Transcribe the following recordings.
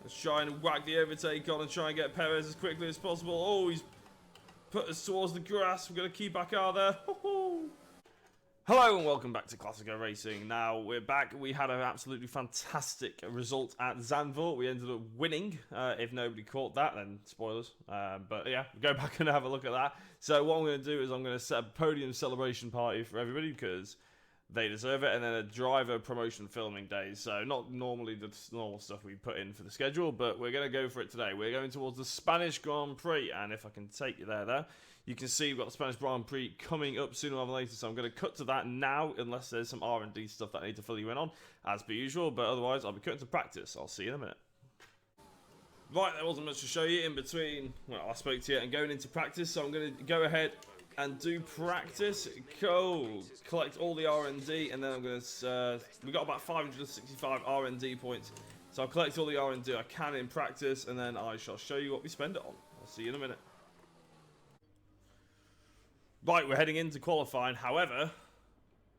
Let's try and whack the overtake on and try and get Perez as quickly as possible. Oh, he's put us towards the grass. We're going to keep back out there. Hello and welcome back to Classico Racing. Now, we're back. We had an absolutely fantastic result at Zandvoort. We ended up winning. If nobody caught that, then spoilers. But yeah, go back and have a look at that. So what I'm going to do is I'm going to set a podium celebration party for everybody because they deserve it, and then a driver promotion filming days. So not normally the normal stuff we put in for the schedule, but we're going to go for it today. We're going towards the Spanish Grand Prix, and if I can take you there, you can see we've got the Spanish Grand Prix coming up sooner rather than later, so I'm going to cut to that now, unless there's some R&D stuff that I need to fill you in on, as per usual, but otherwise I'll be cutting to practice. I'll see you in a minute. Right, there wasn't much to show you in between, well, I spoke to you and going into practice, so I'm going to go ahead and do practice. Cool. Collect all the R&D, and then I'm going to... we've got about 565 R&D points. So I'll collect all the R&D I can in practice, and then I shall show you what we spend it on. I'll see you in a minute. Right, we're heading into qualifying. However,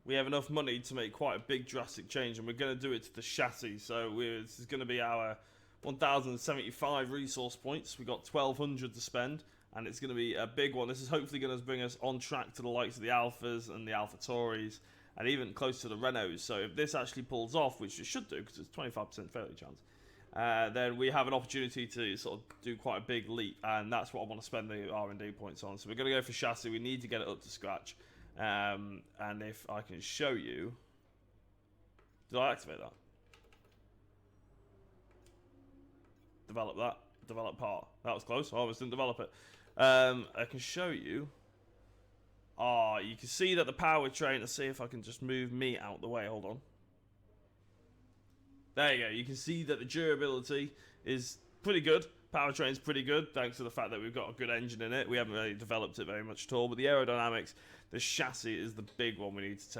we have enough money to make quite a big drastic change, and we're going to do it to the chassis. So this is going to be our 1,075 resource points. We've got 1,200 to spend, and it's going to be a big one. This is hopefully going to bring us on track to the likes of the Alphas and the AlphaTauris, and even close to the Renaults. So if this actually pulls off, which it should do, because it's 25% failure chance, then we have an opportunity to sort of do quite a big leap, and that's what I want to spend the R&D points on. So we're going to go for chassis. We need to get it up to scratch, and if I can show you... Did I activate that? Develop that. Develop part. That was close. I almost didn't develop it. I can show you. You can see that the powertrain. Let's see if I can just move me out the way. Hold on. There you go. You can see that the durability is pretty good. Powertrain's pretty good, thanks to the fact that we've got a good engine in it. We haven't really developed it very much at all. But the aerodynamics, the chassis is the big one we need to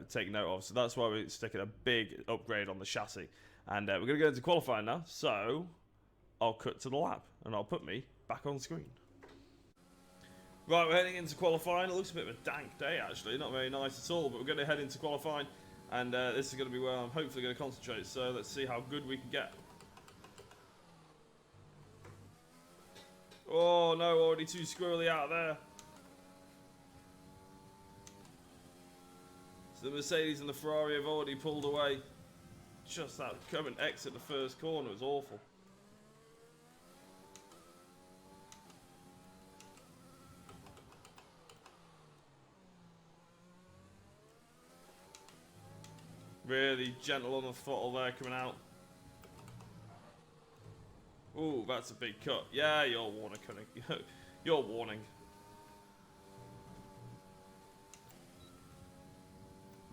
take note of. So that's why we're sticking a big upgrade on the chassis. And we're going to go into qualifying now. So I'll cut to the lap, and I'll put me back on screen. Right, we're heading into qualifying. It looks a bit of a dank day, actually. Not very nice at all, but we're going to head into qualifying, and this is going to be where I'm hopefully going to concentrate. So let's see how good we can get. Oh, no, already too squirrely out there. So the Mercedes and the Ferrari have already pulled away. Just that coming exit the first corner was awful. Really gentle on the throttle there coming out. Ooh, that's a big cut. Yeah, you're warning. You're warning.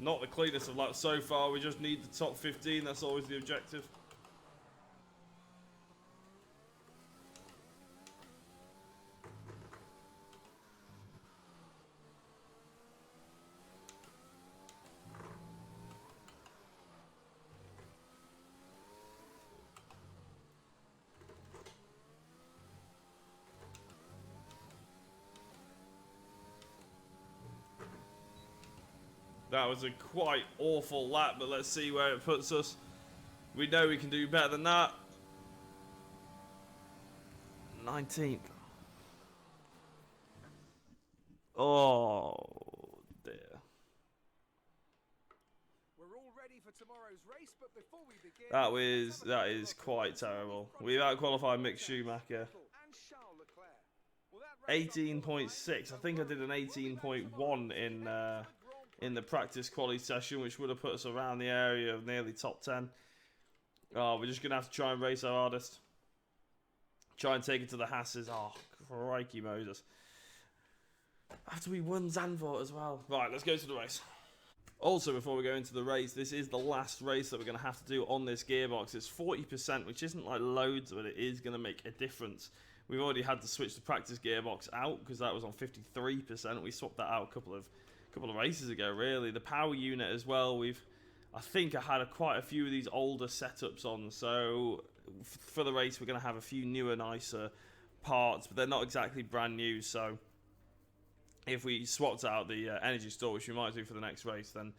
Not the cleanest of laps so far. We just need the top 15. That's always the objective. That was a quite awful lap, but let's see where it puts us. We know we can do better than that. 19th. Oh dear. We're all ready for tomorrow's race, but before we begin, that is quite terrible. We've out-qualified Mick Schumacher. 18.6. I think I did an 18.1 in the practice quality session, which would have put us around the area of nearly top 10. Oh, we're just going to have to try and race our hardest. Try and take it to the Hasses. Oh, crikey Moses. After we won Zandvoort as well. Right, let's go to the race. Also, before we go into the race, this is the last race that we're going to have to do on this gearbox. It's 40%, which isn't like loads, but it is going to make a difference. We've already had to switch the practice gearbox out because that was on 53%. We swapped that out a couple of races ago, really. The power unit as well, I think I had quite a few of these older setups on, so for the race we're going to have a few newer, nicer parts, but they're not exactly brand new, so if we swapped out the energy store, which we might do for the next race, then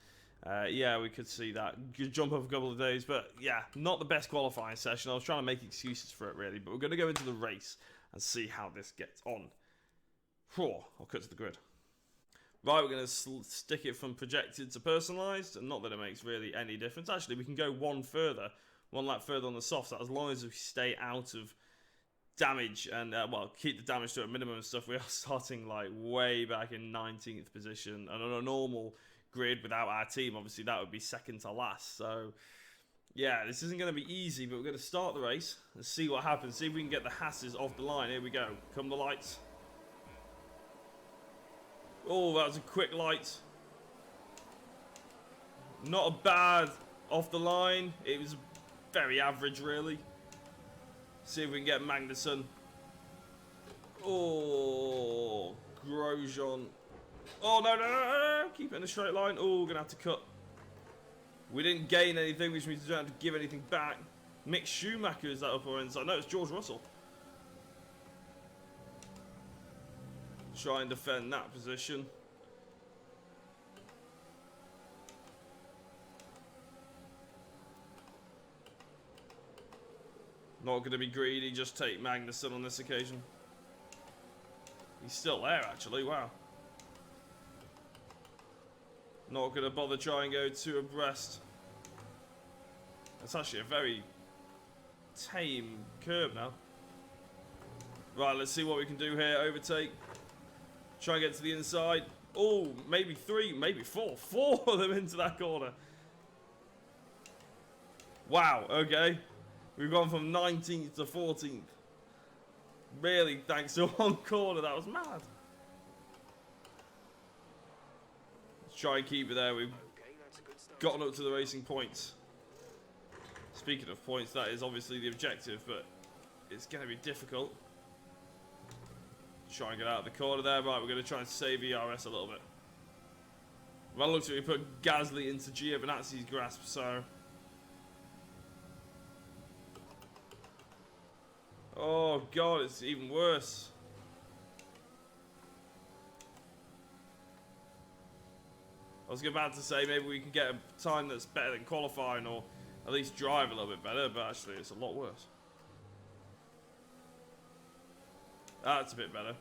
Yeah, we could see that. Could jump up a couple of days, but yeah, not the best qualifying session. I was trying to make excuses for it, really, but we're going to go into the race and see how this gets on. I'll cut to the grid. Right, we're going to stick it from projected to personalised, and not that it makes really any difference. Actually, we can go one lap further on the softs, as long as we stay out of damage and, well, keep the damage to a minimum and stuff. We are starting, like, way back in 19th position, and on a normal grid without our team, obviously, that would be second to last, so... Yeah, this isn't going to be easy, but we're going to start the race and see what happens. See if we can get the Hasses off the line. Here we go. Come the lights. Oh, that was a quick light. Not a bad off the line. It was very average, really. See if we can get Magnussen. Oh, Grosjean. Oh, no. Keep it in a straight line. Oh, we're going to have to cut. We didn't gain anything, which means we don't have to give anything back. Mick Schumacher is that upper inside. No, it's George Russell. Try and defend that position. Not going to be greedy, just take Magnussen on this occasion. He's still there, actually, wow. Not going to bother try and go two abreast. That's actually a very tame curb now. Right, let's see what we can do here. Overtake. Try and get to the inside. Oh, maybe three, maybe four. Four of them into that corner. Wow, okay. We've gone from 19th to 14th. Really, thanks to one corner. That was mad. Let's try and keep it there. We've gotten up to the racing points. Speaking of points, that is obviously the objective, but it's going to be difficult. Try and get out of the corner there. Right, we're going to try and save ERS a little bit. Well, looks like we put Gasly into Giovinazzi's grasp, so... Oh, God, it's even worse. I was about to say maybe we can get a time that's better than qualifying, or at least drive a little bit better, but actually it's a lot worse. That's a bit better.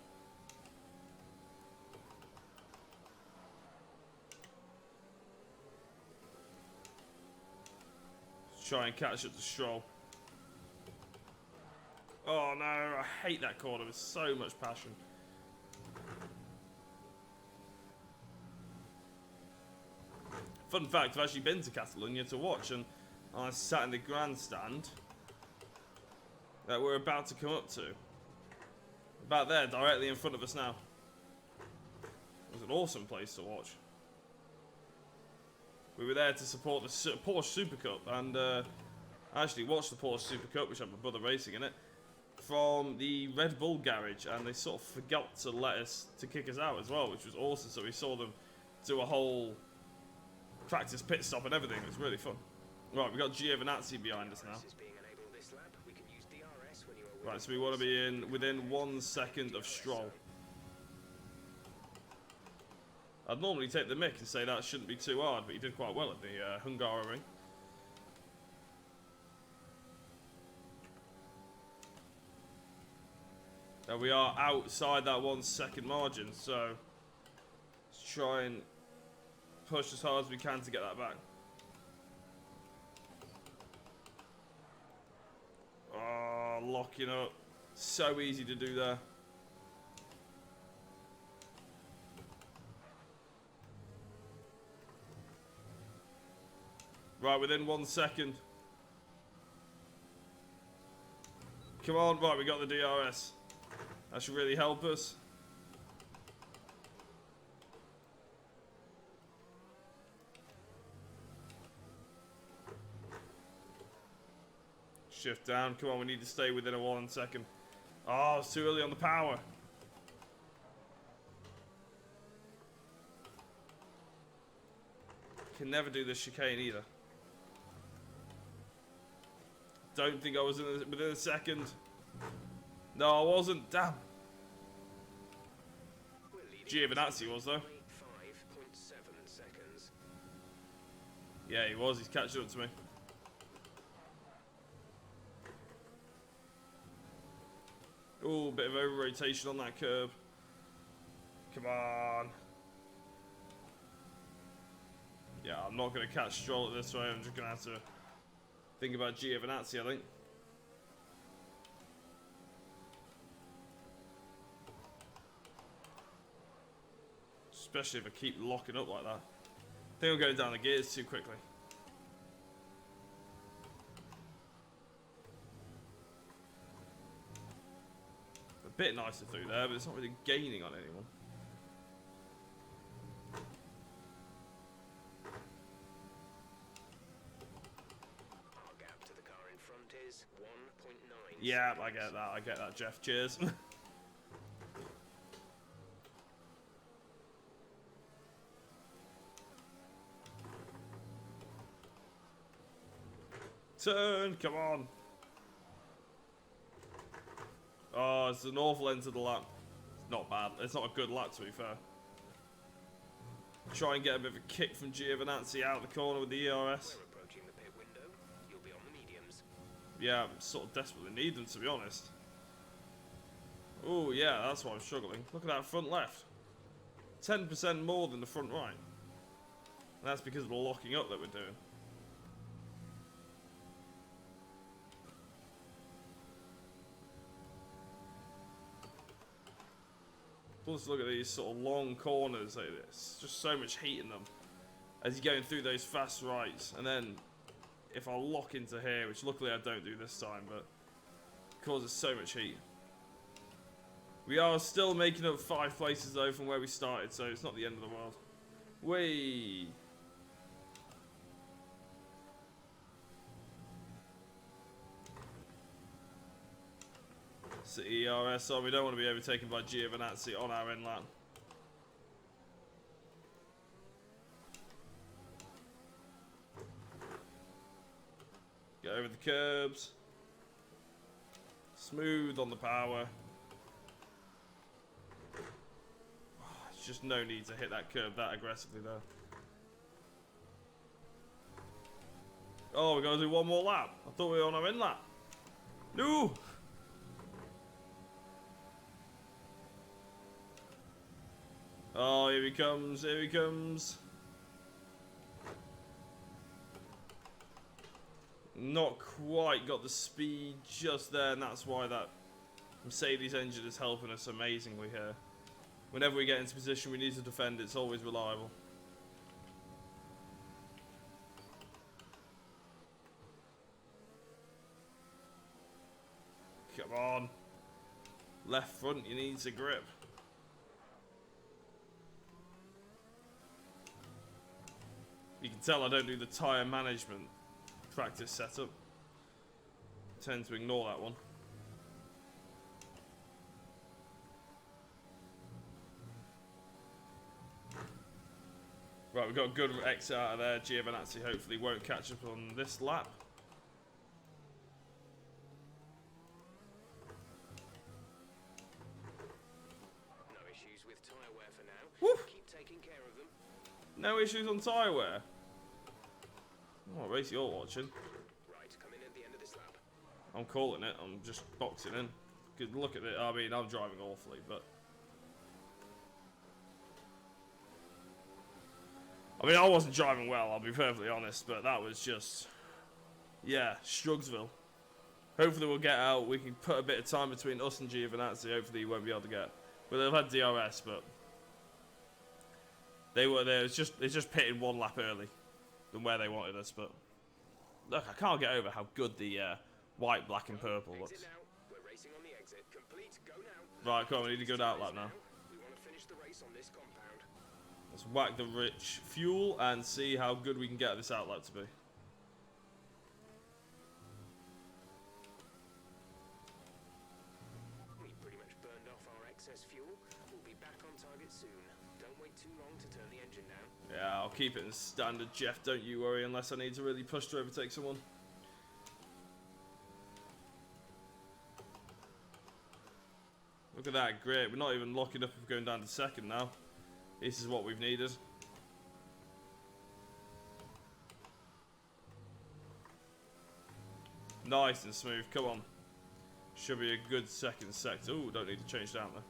Let's try and catch up to Stroll. Oh no, I hate that corner with so much passion. Fun fact, I've actually been to Catalonia to watch, and I sat in the grandstand that we're about to come up to. About there, directly in front of us now. It was an awesome place to watch. We were there to support the Porsche Super Cup, and I actually watched the Porsche Super Cup, which had my brother racing in it, from the Red Bull garage, and they sort of forgot to kick us out as well, which was awesome. So we saw them do a whole practice pit stop and everything. It was really fun. Right, we've got Giovinazzi behind us now. Right, so we want to be within 1 second of Stroll. I'd normally take the mick and say that shouldn't be too hard, but he did quite well at the Hungaroring. Now we are outside that 1 second margin, so let's try and push as hard as we can to get that back. Oh, locking up. So easy to do there. Right, within 1 second. Come on, right, we got the DRS. That should really help us. Shift down. Come on, we need to stay within a 1 second. Oh, it's too early on the power. Can never do this chicane either. Don't think I was within a second. No, I wasn't. Damn. Giovinazzi was though. Yeah, he was. He's catching up to me. Ooh, bit of over-rotation on that curb. Come on. Yeah, I'm not going to catch Stroll at this way. I'm just going to have to think about Giovinazzi, I think. Especially if I keep locking up like that. I think I'm going down the gears too quickly. A bit nicer through there, but it's not really gaining on anyone. Our gap to the car in front is 1.9. Yeah, I get that. I get that, Jeff. Cheers. Turn, come on. Oh, it's an awful end to the lap. It's not bad. It's not a good lap, to be fair. Try and get a bit of a kick from Giovinazzi out of the corner with the ERS. We're approaching the pit window. You'll be on the mediums. Yeah, I sort of desperately need them, to be honest. Oh, yeah, that's why I'm struggling. Look at that front left. 10% more than the front right. And that's because of the locking up that we're doing. Plus, look at these sort of long corners like this. Just so much heat in them as you're going through those fast rights. And then if I lock into here, which luckily I don't do this time, but it causes so much heat. We are still making up 5 places though from where we started, so it's not the end of the world. Whee! It's the ERS, so we don't want to be overtaken by Giovinazzi on our end lap. Get over the curbs. Smooth on the power. There's just no need to hit that curb that aggressively there. Oh, we're going to do one more lap. I thought we were on our end lap. No! Oh, here he comes, here he comes. Not quite got the speed just there, and that's why that Mercedes engine is helping us amazingly here. Whenever we get into position we need to defend, it's always reliable. Come on. Left front, you need a grip. You can tell I don't do the tyre management practice setup. I tend to ignore that one. Right, we've got a good exit out of there. Giovinazzi hopefully won't catch up on this lap. No issues with tyre wear for now. Woo! Keep taking care of them. No issues on tyre wear. What race you're watching? Right, come in at the end of this lap. I'm calling it. I'm just boxing in. Good look at it. I mean, I'm driving awfully, but I mean, I wasn't driving well. I'll be perfectly honest, but that was just, yeah, Strugsville. Hopefully, we'll get out. We can put a bit of time between us and Giovinazzi. Hopefully, he won't be able to get. Well, they've had DRS, but they were there. It's just pitting one lap early than where they wanted us, but look, I can't get over how good the white, black and purple looks. Exit now. We're racing on the exit. Complete. Go now. Right, come on, we need to go out lap now. We want to finish the race on this compound. Let's whack the rich fuel and see how good we can get this outlap to be. We pretty much burned off our excess fuel. We'll be back on target soon. Don't wait too long to turn the engine down. Yeah, I'll keep it in standard, Jeff. Don't you worry, unless I need to really push to overtake someone. Look at that, great. We're not even locking up if we're going down to second now. This is what we've needed. Nice and smooth. Come on. Should be a good second sector. Ooh, don't need to change down there.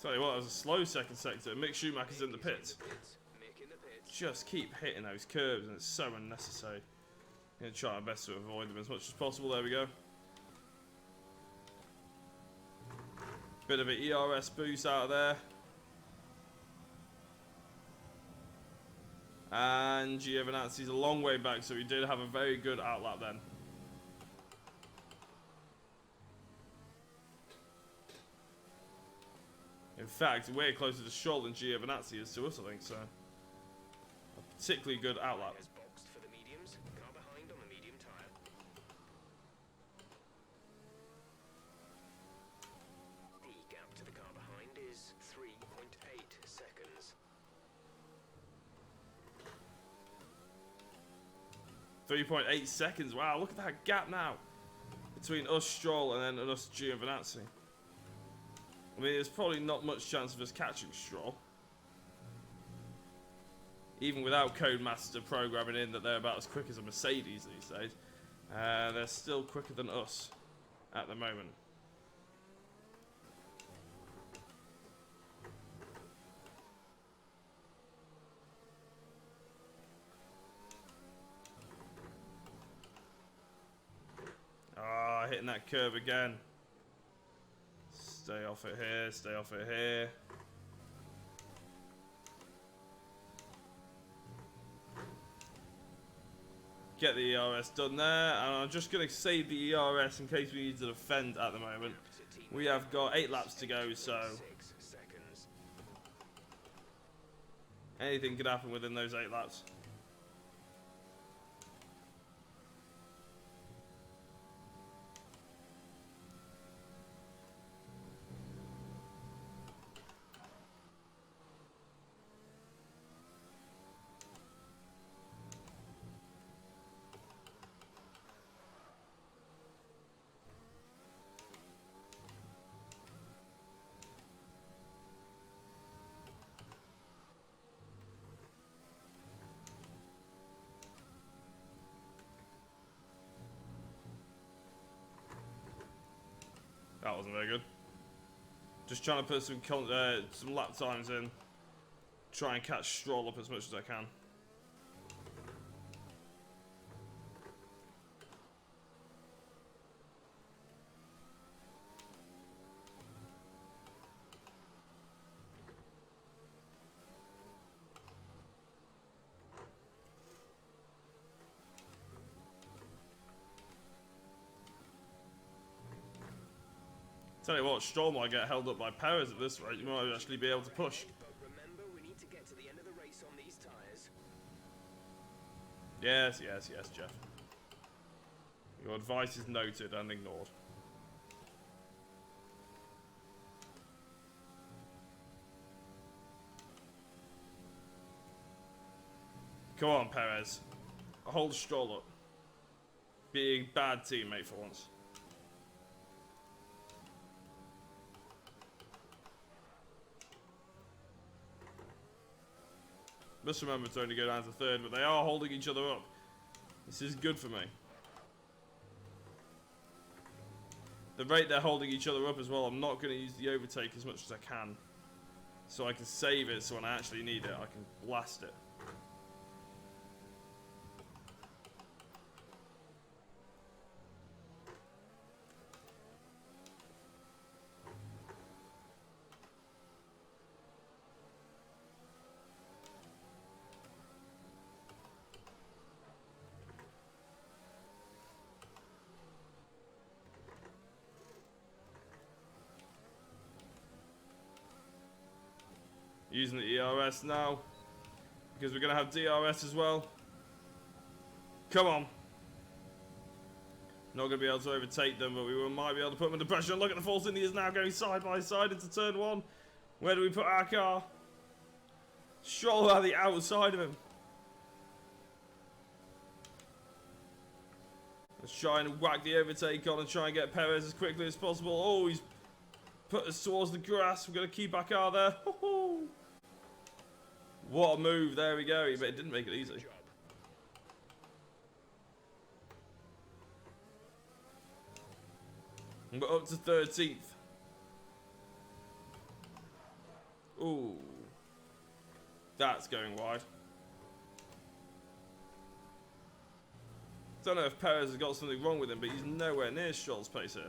Tell you what, that was a slow second sector. Mick Schumacher's in the pits. Just keep hitting those curves, and it's so unnecessary. I'm going to try my best to avoid them as much as possible. There we go. Bit of an ERS boost out of there. And Giovinazzi's a long way back, so he did have a very good outlap then. In fact, we're closer to Stroll than Giovinazzi is to us, I think, so. A particularly good outlap. Has boxed for the mediums. Car behind on the medium tyre. The gap to the car behind is 3.8 seconds. 3.8 seconds. Wow, look at that gap now between us, Stroll, and then us, Giovinazzi. I mean, there's probably not much chance of us catching Stroll. Even without Codemaster programming in that they're about as quick as a Mercedes these days. They're still quicker than us at the moment. Ah, hitting that curve again. Stay off it here, stay off it here. Get the ERS done there, and I'm just going to save the ERS in case we need to defend at the moment. We have got 8 laps to go, so anything could happen within those 8 laps. That wasn't very good. Just trying to put some lap times in. Try and catch Stroll up as much as I can. Tell you what, Stroll might get held up by Perez at this rate. You might actually be able to push. But remember, we need to get to the end of the race on these tyres. Yes, yes, yes, Jeff. Your advice is noted and ignored. Come on, Perez. Hold Stroll up. Being a bad teammate for once. Must remember to only go down to 3rd, but they are holding each other up. This is good for me. The rate they're holding each other up as well, I'm not going to use the overtake as much as I can. So I can save it, so when I actually need it, I can blast it. Using the ERS now, because we're going to have DRS as well. Come on. Not going to be able to overtake them, but we might be able to put them under pressure. Look at the Force Indians now going side by side into turn 1. Where do we put our car? Stroll out the outside of him. Let's try and whack the overtake on and try and get Perez as quickly as possible. Oh, he's put us towards the grass. We're going to keep back out there. What a move. There we go. But it didn't make it easy. We're up to 13th. Ooh. That's going wide. Don't know if Perez has got something wrong with him, but he's nowhere near Stroll's pace here.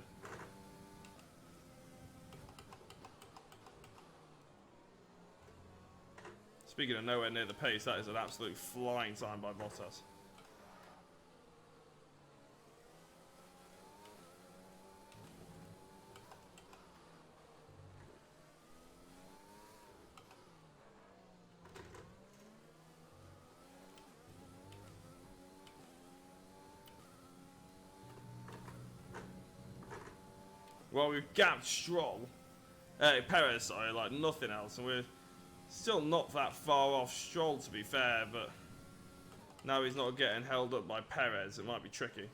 Speaking of nowhere near the pace, that is an absolute flying time by Bottas. Well, we've gapped Perez, sorry, like nothing else, and we're still not that far off Stroll, to be fair, but now he's not getting held up by Perez, it might be tricky.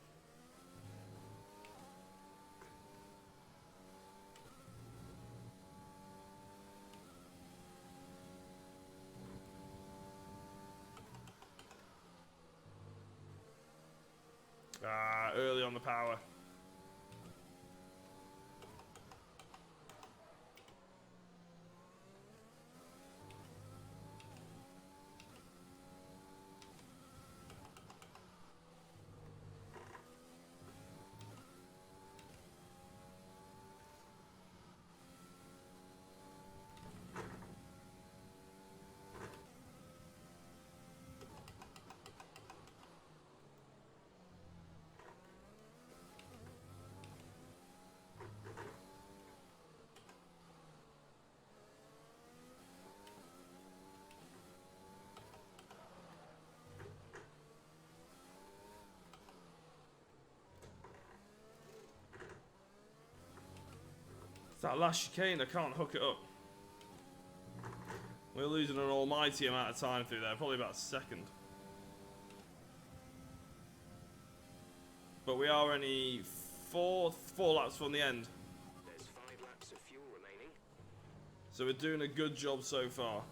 Early on the power. That last chicane, I can't hook it up. We're losing an almighty amount of time through there, probably about a second. But we are only four laps from the end. There's 5 laps of fuel remaining. So we're doing a good job so far.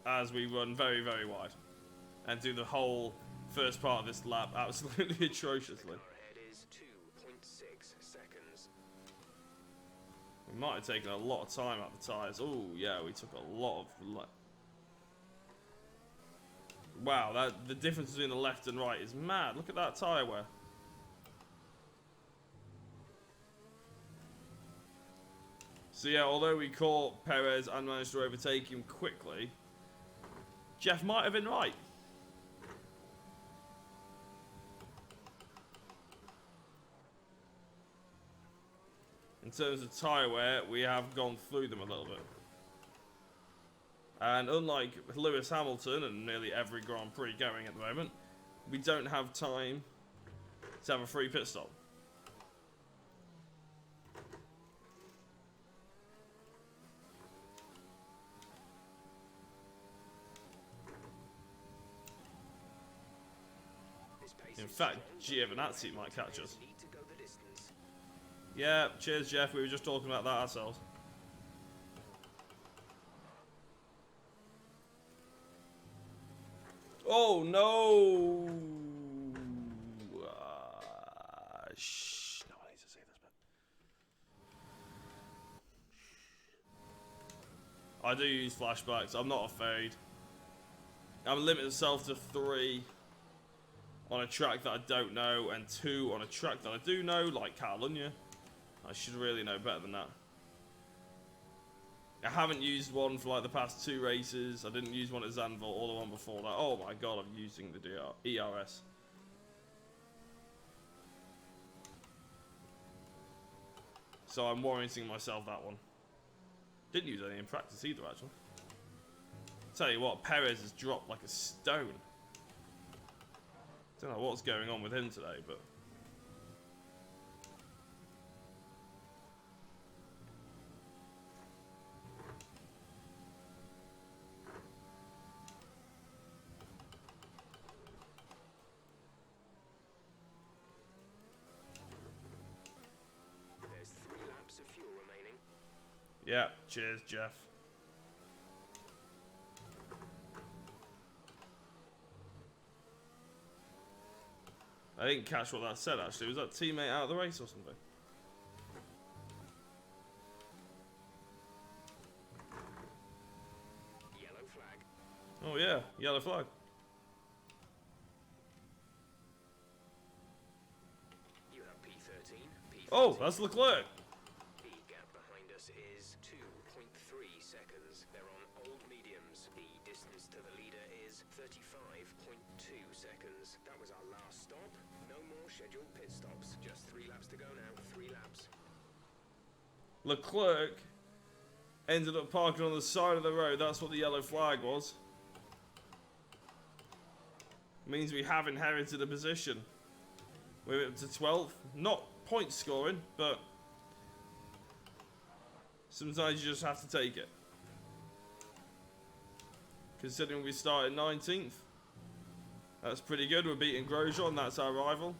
As we run very, very wide. And do the whole first part of this lap absolutely atrociously. Our head is 2.6 seconds. We might have taken a lot of time out of the tyres. Oh, yeah, we took a lot of... Wow, the difference between the left and right is mad. Look at that tyre wear. So yeah, although we caught Perez and managed to overtake him quickly, Jeff might have been right. In terms of tyre wear, we have gone through them a little bit. And unlike Lewis Hamilton and nearly every Grand Prix going at the moment, we don't have time to have a free pit stop. In fact, Giovinazzi might catch us. Yeah, cheers, Jeff. We were just talking about that ourselves. Oh, no! No, I need to say this bit. I do use flashbacks. I'm not afraid. I'm limiting myself to 3 on a track that I don't know, and 2 on a track that I do know, like Catalunya. I should really know better than that. I haven't used one for like the past 2 races. I didn't use one at Zandvoort or the one before that. Oh my god, I'm using the ERS. So I'm warranting myself that one. Didn't use any in practice either, actually. Tell you what, Perez has dropped like a stone. Don't know what's going on with him today, but... Yeah, cheers, Jeff. I didn't catch what that said, actually. Was that teammate out of the race or something? Yellow flag. Oh, yeah. Yellow flag. You have P13, P14. Oh, that's Leclerc. The gap behind us is 2.3 seconds. They're on old mediums. The distance to the leader is 35.2 seconds. That was our last stop. No more scheduled pit stops. Just 3 laps to go now. 3 laps. Leclerc ended up parking on the side of the road. That's what the yellow flag was. Means we have inherited a position. We're up to 12th. Not point scoring, but sometimes you just have to take it. Considering we started 19th. That's pretty good. We're beating Grosjean, that's our rival.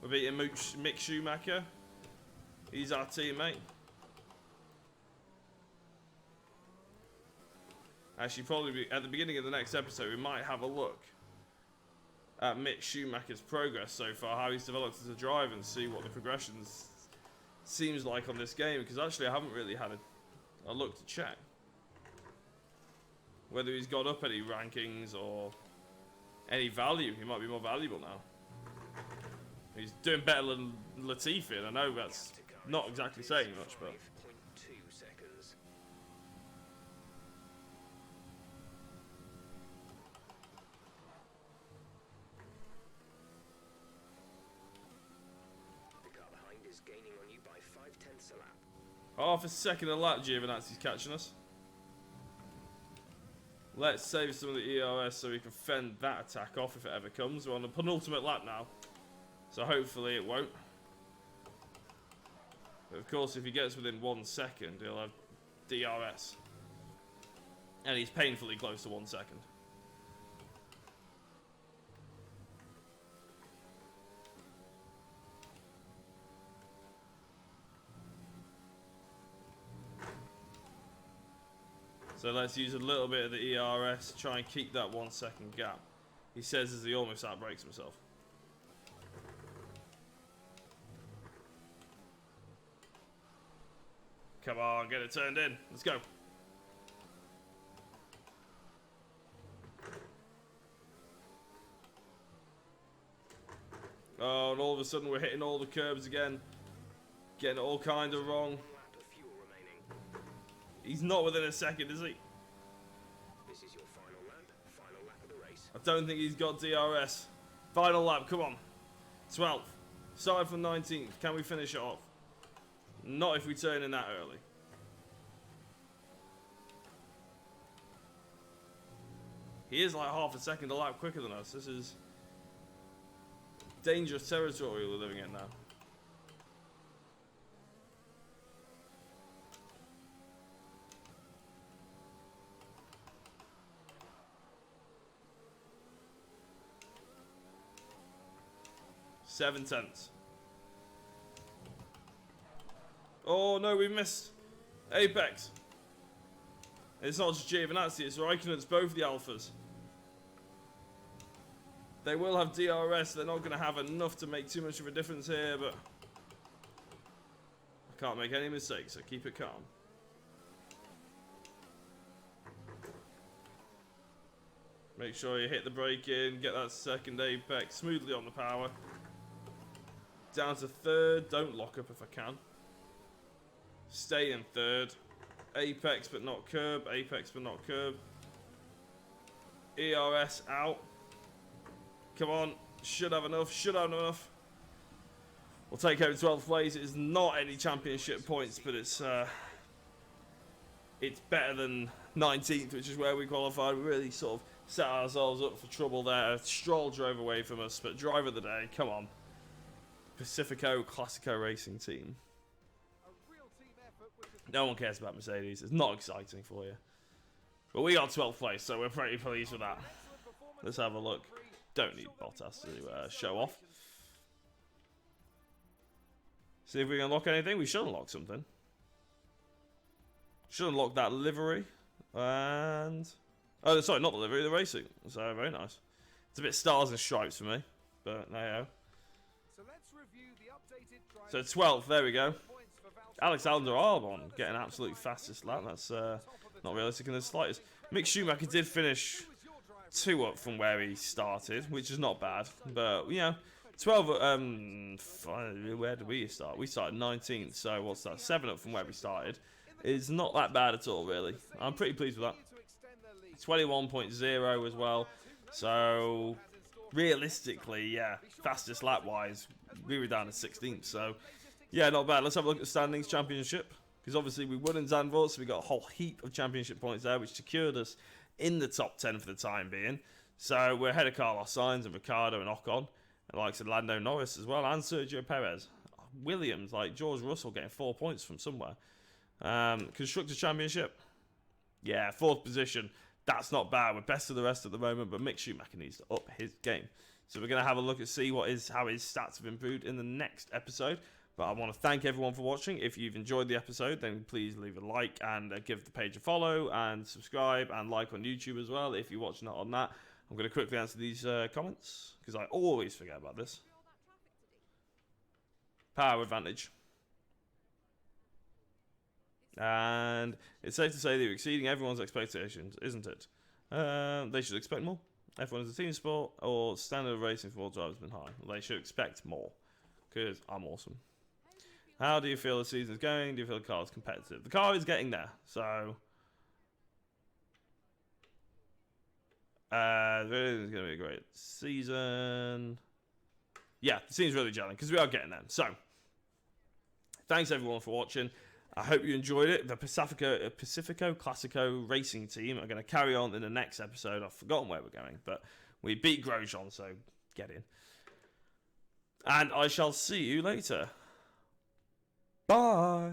We're beating Mick Schumacher. He's our teammate. Actually, probably at the beginning of the next episode, we might have a look at Mick Schumacher's progress so far, how he's developed as a driver, and see what the progression seems like on this game. Because actually, I haven't really had a look to check whether he's got up any rankings or any value. He might be more valuable now. He's doing better than Latifi, and I know that's not exactly saying much, but 5.2 seconds. The car behind is gaining on you by 0.5 a lap. half a second a lap, Giovinazzi's catching us. Let's save some of the ERS so we can fend that attack off if it ever comes. We're on the penultimate lap now, so hopefully it won't. But of course, if he gets within 1 second, he'll have DRS. And he's painfully close to 1 second. So let's use a little bit of the ERS to try and keep that 1 second gap. He says as he almost outbrakes himself. Come on, get it turned in. Let's go. Oh, and all of a sudden we're hitting all the curbs again. Getting it all kind of wrong. 1 lap of fuel remaining. He's not within a second, is he? This is your final lap of the race. I don't think he's got DRS. Final lap, come on. 12th. Started from 19th. Can we finish it off? Not if we turn in that early. He is like half a second a lap quicker than us. This is dangerous territory we're living in now. Seven tenths. Oh no, we missed Apex. It's not just Giovinazzi, it's Raikkonen, it's both the Alphas. They will have DRS, they're not going to have enough to make too much of a difference here, but I can't make any mistakes, so keep it calm. Make sure you hit the brake in, get that second apex smoothly on the power. Down to third, don't lock up if I can. Stay in third. Apex but not curb, apex but not curb. ERS out. Come on, should have enough, should have enough. We'll take home 12th place. It is not any championship points, but it's better than 19th, which is where we qualified. We really sort of set ourselves up for trouble there. Stroll drove away from us, but driver of the day, come on. Pacifico Classico Racing team. A real team effort with the No one cares about Mercedes. It's not exciting for you. But we got 12th place, so we're pretty pleased with that. excellent performance. Let's have a look. Don't need Bottas to show off. See if we can unlock anything. We should unlock something. Should unlock that livery. And... oh, sorry, not the livery, the racing. So, very nice. It's a bit stars and stripes for me. But, there you go. So let's review the updated So, driving 12th, there we go. points for Valtteri Alexander Bottas. Albon getting absolute fastest lap. That's not realistic in the slightest. Mick Schumacher did finish Who was your driver? 2 up from where he started, which is not bad. But, you know, 12, where did we start? We started 19th, so what's that? 7 up from where we started. Is not that bad at all, really. I'm pretty pleased with that. To extend their lead. 21.0 as well. So, realistically, yeah, fastest lap-wise, we were down to 16th. So, yeah, not bad. Let's have a look at the standings championship. Because obviously we won in Zandvoort, so we got a whole heap of championship points there, which secured us in the top 10 for the time being. So, we're ahead of Carlos Sainz and Ricciardo and Ocon. And like I said, Lando Norris as well, and Sergio Perez. Williams, like George Russell, getting 4 points from somewhere. Constructors Championship, yeah, 4th position. That's not bad. We're best of the rest at the moment, but Mick Schumacher needs to up his game. So we're going to have a look and see how his stats have improved in the next episode. But I want to thank everyone for watching. If you've enjoyed the episode, then please leave a like and give the page a follow and subscribe and like on YouTube as well if you're watching it on that. I'm going to quickly answer these comments because I always forget about this. Power advantage. And it's safe to say that you're exceeding everyone's expectations, isn't it? They should expect more. F1 is a team sport, or standard of racing for all drivers has been high. They should expect more, because I'm awesome. How do you feel the season's going? Do you feel the car is competitive? The car is getting there, so... it's going to be a great season. Yeah, the season's really gelling, because we are getting there. So, thanks everyone for watching. I hope you enjoyed it. The Pacifico Classico Racing team are going to carry on in the next episode. I've forgotten where we're going, but we beat Grosjean, so get in. And I shall see you later. Bye.